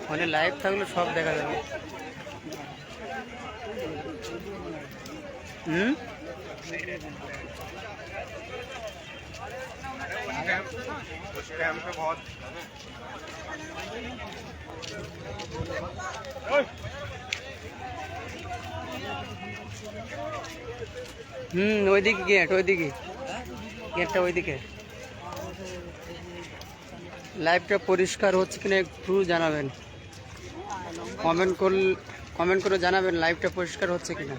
মানে লাইভ থাকলে সব দেখা যাবে। হুম, ওইদিকে গেট, ওইদিকে গেটটা, ওইদিকে। লাইভটা পরিষ্কার হচ্ছে কিনা একটু জানাবেন, কমেন্ট করে জানাবেন লাইভটা পরিষ্কার হচ্ছে কিনা।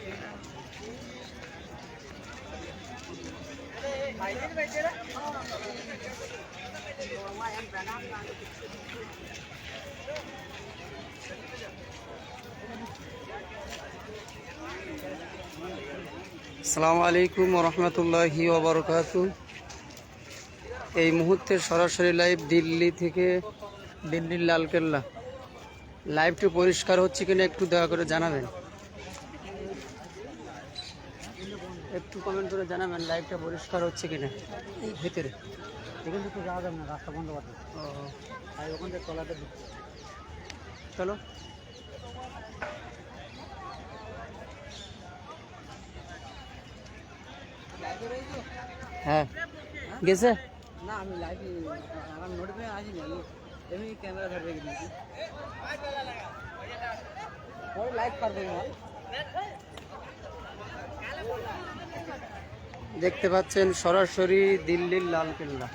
আসসালামু আলাইকুম ওয়া রাহমাতুল্লাহি ওয়া বারাকাতুহু। এই মুহূর্তে সরাসরি লাইভ দিল্লি থেকে, দিল্লির লালকেল্লা। লাইভটি পরিষ্কার হচ্ছে কিনা একটু দয়া করে জানাবেন, একটু কমেন্ট করে জানাবেন লাইভটা পরিষ্কার হচ্ছে কিনা। এই ভিতরে এখান থেকে যাওয়া যাবে না, রাস্তা বন্ধ করতে। ও, আর ওখান থেকে তলাতে চলো। হ্যাঁ গেছে না, আমি লাইভ আমার নোটিফিকেশন আসেনি, আমি এমনি ক্যামেরা ধরে রেখে দিয়েছি, পরে লাইভ করবো। দেখতে পাচ্ছেন সরাসরি দিল্লির লালকেল্লা।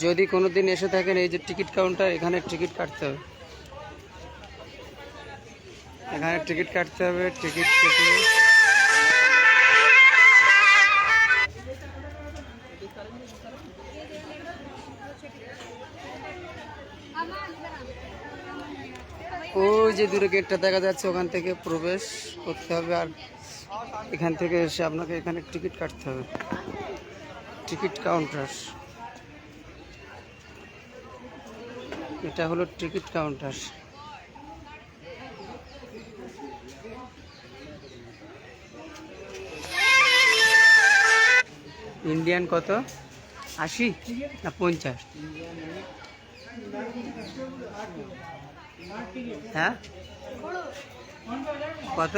যদি কোনোদিন এসে থাকেন, এই যে টিকিট কাউন্টার, এখানে টিকিট কাটতে হবে, এখানে টিকিট কাটতে হবে। টিকিট কেটে ওই যে দূরে গেটটা দেখা যাচ্ছে, ওখান থেকে প্রবেশ করতে হবে। আর এখান থেকে এসে আপনাকে এখানে টিকিট কাটতে হবে, টিকিট কাউন্টার। এটা হলো টিকিট কাউন্টার। ইন্ডিয়ান কত? 80 না 50? হ্যাঁ কত?